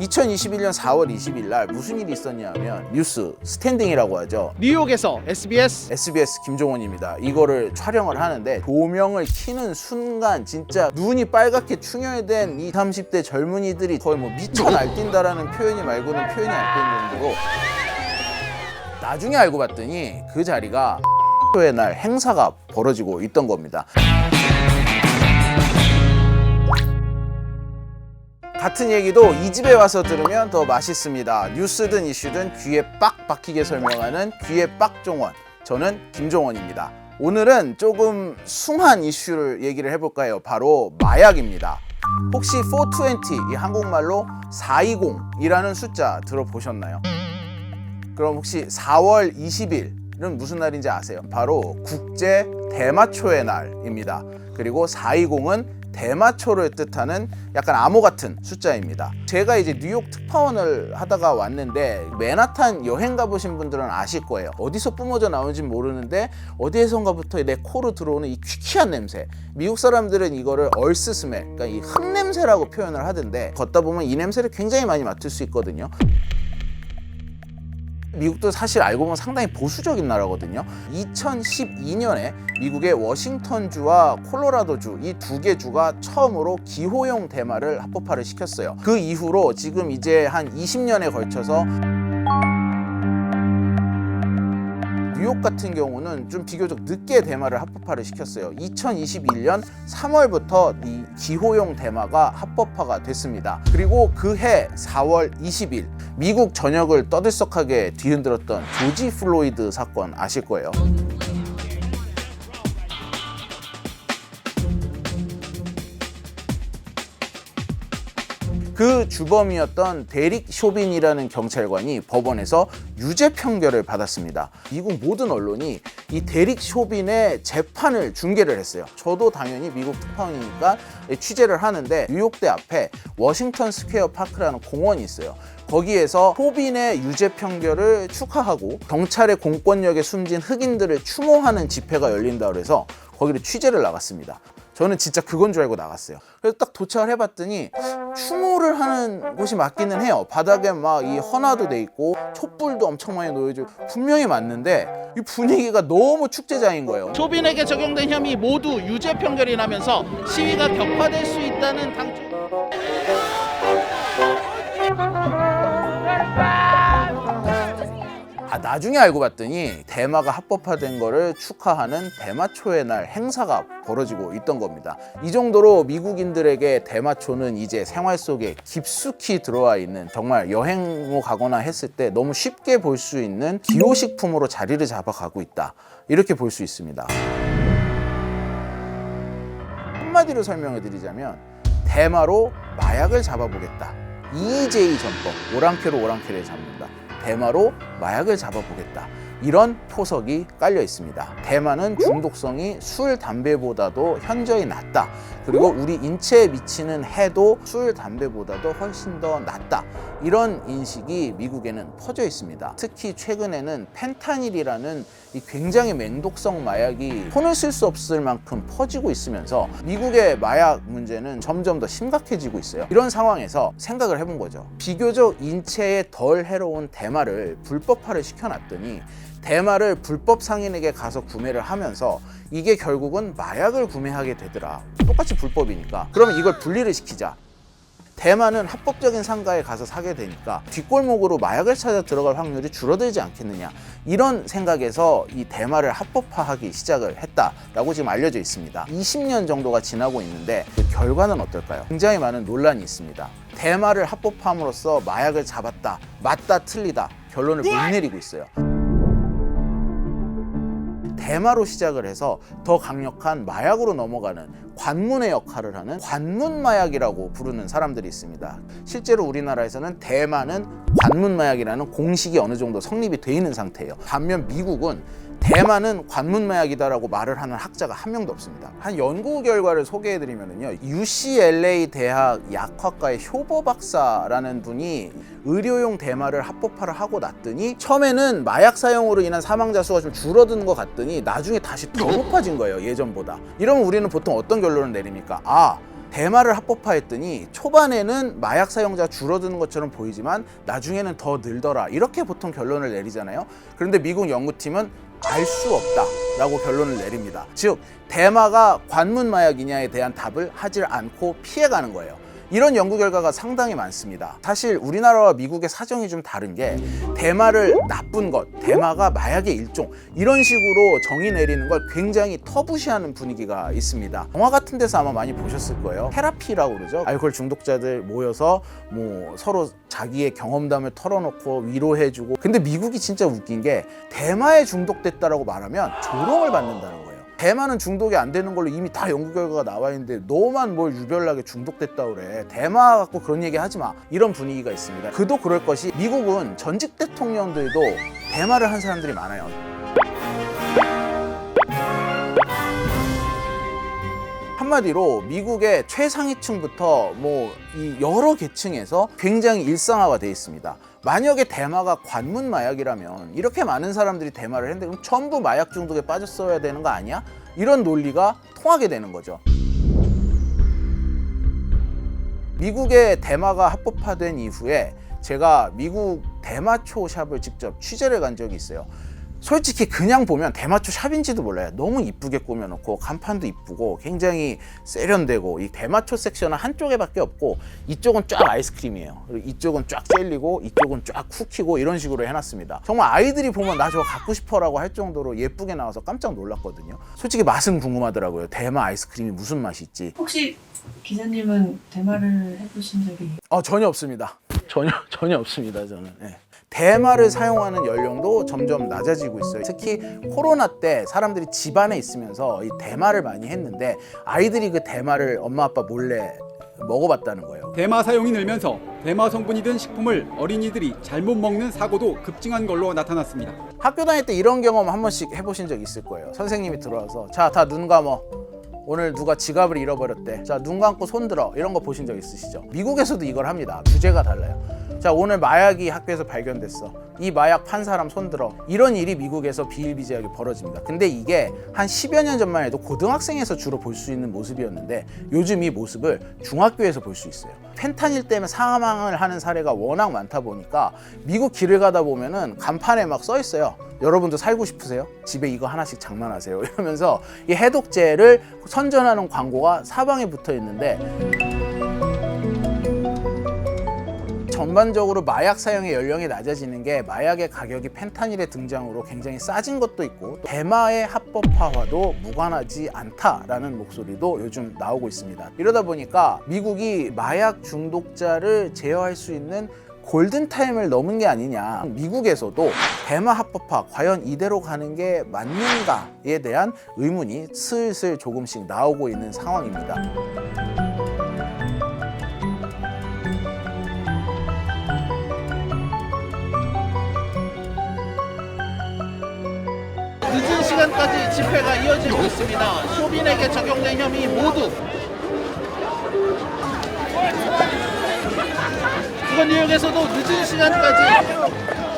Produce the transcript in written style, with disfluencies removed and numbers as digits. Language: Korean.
2021년 4월 20일 날 무슨 일이 있었냐면 뉴스 스탠딩이라고 하죠. 뉴욕에서 SBS 김종원입니다. 이거를 촬영을 하는데 조명을 켜는 순간 진짜 눈이 빨갛게 충혈된 20, 30대 젊은이들이 거의 뭐 미쳐 날뛴다라는 표현이 말고는 표현이 안 되는 정도로, 나중에 알고 봤더니 그 자리가 의 날 행사가 벌어지고 있던 겁니다. 같은 얘기도 이 집에 와서 들으면 더 맛있습니다. 뉴스든 이슈든 귀에 빡 박히게 설명하는 귀에 빡종원, 저는 김종원입니다. 오늘은 조금 숭한 이슈를 얘기를 해볼까 해요. 바로 마약입니다. 혹시 420, 이 한국말로 420이라는 숫자 들어보셨나요? 그럼 혹시 4월 20일은 무슨 날인지 아세요? 바로 국제 대마초의 날입니다. 그리고 420은 대마초를 뜻하는 약간 암호 같은 숫자입니다. 제가 이제 뉴욕 특파원을 하다가 왔는데 맨하탄 여행 가보신 분들은 아실 거예요. 어디서 뿜어져 나오는지 모르는데 어디에선가부터 내 코로 들어오는 이 퀴퀴한 냄새. 미국 사람들은 이거를 얼스 스멜, 그러니까 이 흙냄새라고 표현을 하던데 걷다 보면 이 냄새를 굉장히 많이 맡을 수 있거든요. 미국도 사실 알고 보면 상당히 보수적인 나라거든요. 2012년에 미국의 워싱턴주와 콜로라도주, 이 두 개 주가 처음으로 기호용 대마를 합법화를 시켰어요. 그 이후로 지금 이제 한 20년에 걸쳐서 뉴욕 같은 경우는 좀 비교적 늦게 대마를 합법화를 시켰어요. 2021년 3월부터 이 기호용 대마가 합법화가 됐습니다. 그리고 그해 4월 20일 미국 전역을 떠들썩하게 뒤흔들었던 조지 플로이드 사건 아실 거예요. 그 주범이었던 데릭 쇼빈이라는 경찰관이 법원에서 유죄 판결을 받았습니다. 미국 모든 언론이 이 데릭 쇼빈의 재판을 중계를 했어요. 저도 당연히 미국 특파원이니까 취재를 하는데 뉴욕대 앞에 워싱턴 스퀘어 파크라는 공원이 있어요. 거기에서 쇼빈의 유죄 판결을 축하하고 경찰의 공권력에 숨진 흑인들을 추모하는 집회가 열린다고 해서 거기를 취재를 나갔습니다. 저는 진짜 그건 줄 알고 나갔어요. 그래서 딱 도착을 해봤더니 추모를 하는 곳이 맞기는 해요. 바닥에 막 이 헌화도 돼 있고 촛불도 엄청 많이 놓여져 분명히 맞는데 이 분위기가 너무 축제장인 거예요. 쇼빈에게 적용된 혐의 모두 유죄 판결이 나면서 시위가 격화될 수 있다는 당초. 나중에 알고 봤더니 대마가 합법화된 거를 축하하는 대마초의 날 행사가 벌어지고 있던 겁니다. 이 정도로 미국인들에게 대마초는 이제 생활 속에 깊숙이 들어와 있는, 정말 여행 가거나 했을 때 너무 쉽게 볼 수 있는 기호식품으로 자리를 잡아가고 있다, 이렇게 볼 수 있습니다. 한마디로 설명을 드리자면 대마로 마약을 잡아보겠다. EJ 전법, 오랑캐로 오랑캐를 잡는다. 대마로 마약을 잡아보겠다. 이런 포석이 깔려 있습니다. 대마는 중독성이 술, 담배보다도 현저히 낮다. 그리고 우리 인체에 미치는 해도 술, 담배보다도 훨씬 더 낮다. 이런 인식이 미국에는 퍼져 있습니다. 특히 최근에는 펜타닐이라는 이 굉장히 맹독성 마약이 손을 쓸 수 없을 만큼 퍼지고 있으면서 미국의 마약 문제는 점점 더 심각해지고 있어요. 이런 상황에서 생각을 해본 거죠. 비교적 인체에 덜 해로운 대마를 불법화를 시켜놨더니 대마를 불법 상인에게 가서 구매를 하면서 이게 결국은 마약을 구매하게 되더라. 똑같이 불법이니까. 그러면 이걸 분리를 시키자. 대마는 합법적인 상가에 가서 사게 되니까 뒷골목으로 마약을 찾아 들어갈 확률이 줄어들지 않겠느냐, 이런 생각에서 이 대마를 합법화하기 시작을 했다라고 지금 알려져 있습니다. 20년 정도가 지나고 있는데 그 결과는 어떨까요? 굉장히 많은 논란이 있습니다. 대마를 합법화함으로써 마약을 잡았다, 맞다, 틀리다 결론을 못 내리고 있어요. 대마로 시작을 해서 더 강력한 마약으로 넘어가는 관문의 역할을 하는 관문마약이라고 부르는 사람들이 있습니다. 실제로 우리나라에서는 대마는 관문마약이라는 공식이 어느 정도 성립이 돼 있는 상태예요. 반면 미국은 대마는 관문마약이다라고 말을 하는 학자가 한 명도 없습니다. 한 연구 결과를 소개해드리면요, UCLA 대학 약학과의 효버 박사라는 분이 의료용 대마를 합법화를 하고 났더니 처음에는 마약 사용으로 인한 사망자 수가 좀 줄어든 것 같더니 나중에 다시 더 높아진 거예요, 예전보다. 이러면 우리는 보통 어떤 결론을 내립니까? 대마를 합법화했더니 초반에는 마약 사용자 줄어드는 것처럼 보이지만 나중에는 더 늘더라, 이렇게 보통 결론을 내리잖아요. 그런데 미국 연구팀은 알 수 없다라고 결론을 내립니다. 즉 대마가 관문 마약이냐에 대한 답을 하질 않고 피해가는 거예요. 이런 연구 결과가 상당히 많습니다. 사실 우리나라와 미국의 사정이 좀 다른 게 대마를 나쁜 것, 대마가 마약의 일종, 이런 식으로 정의 내리는 걸 굉장히 터부시하는 분위기가 있습니다. 영화 같은 데서 아마 많이 보셨을 거예요. 테라피라고 그러죠. 알코올 중독자들 모여서 뭐 서로 자기의 경험담을 털어놓고 위로해주고. 근데 미국이 진짜 웃긴 게 대마에 중독됐다라고 말하면 조롱을 받는다는 거예요. 대마는 중독이 안 되는 걸로 이미 다 연구 결과가 나와 있는데 너만 뭘 유별나게 중독됐다 그래, 대마 갖고 그런 얘기 하지 마, 이런 분위기가 있습니다. 그도 그럴 것이 미국은 전직 대통령들도 대마를 한 사람들이 많아요. 한마디로 미국의 최상위층부터 뭐 이 여러 계층에서 굉장히 일상화가 돼 있습니다. 만약에 대마가 관문 마약이라면 이렇게 많은 사람들이 대마를 했는데 그럼 전부 마약 중독에 빠졌어야 되는 거 아니야? 이런 논리가 통하게 되는 거죠. 미국의 대마가 합법화된 이후에 제가 미국 대마초 샵을 직접 취재를 간 적이 있어요. 솔직히 그냥 보면 대마초 샵인지도 몰라요. 너무 이쁘게 꾸며놓고 간판도 이쁘고 굉장히 세련되고, 이 대마초 섹션은 한쪽에밖에 없고 이쪽은 쫙 아이스크림이에요. 그리고 이쪽은 쫙 젤리고 이쪽은 쫙 쿠키고 이런 식으로 해놨습니다. 정말 아이들이 보면 나 저거 갖고 싶어라고 할 정도로 예쁘게 나와서 깜짝 놀랐거든요. 솔직히 맛은 궁금하더라고요. 대마 아이스크림이 무슨 맛이 있지. 혹시 기자님은 대마를 해보신 적이? 전혀 없습니다. 전혀 없습니다. 저는. 네. 대마를 사용하는 연령도 점점 낮아지고 있어요. 특히 코로나 때 사람들이 집안에 있으면서 이 대마를 많이 했는데 아이들이 그 대마를 엄마 아빠 몰래 먹어봤다는 거예요. 대마 사용이 늘면서 대마 성분이 든 식품을 어린이들이 잘못 먹는 사고도 급증한 걸로 나타났습니다. 학교 다닐 때 이런 경험 한 번씩 해보신 적 있을 거예요. 선생님이 들어와서 자, 다 눈 감어. 오늘 누가 지갑을 잃어버렸대. 자, 눈 감고 손 들어. 이런 거 보신 적 있으시죠? 미국에서도 이걸 합니다. 주제가 달라요. 자, 오늘 마약이 학교에서 발견됐어. 이 마약 판 사람 손 들어. 이런 일이 미국에서 비일비재하게 벌어집니다. 근데 이게 한 10여 년 전만 해도 고등학생에서 주로 볼 수 있는 모습이었는데 요즘 이 모습을 중학교에서 볼 수 있어요. 펜타닐 때문에 사망을 하는 사례가 워낙 많다 보니까 미국 길을 가다 보면은 간판에 막 써 있어요. 여러분도 살고 싶으세요? 집에 이거 하나씩 장만하세요. 이러면서 이 해독제를 선전하는 광고가 사방에 붙어 있는데, 전반적으로 마약 사용의 연령이 낮아지는 게 마약의 가격이 펜타닐의 등장으로 굉장히 싸진 것도 있고 대마의 합법화와도 무관하지 않다라는 목소리도 요즘 나오고 있습니다. 이러다 보니까 미국이 마약 중독자를 제어할 수 있는 골든타임을 넘은 게 아니냐. 미국에서도 대마 합법화 과연 이대로 가는 게 맞는가에 대한 의문이 슬슬 조금씩 나오고 있는 상황입니다. 늦은 시간까지 집회가 이어지고 있습니다. 쇼빈에게 적용된 혐의 모두 그건 뉴욕에서도 늦은 시간까지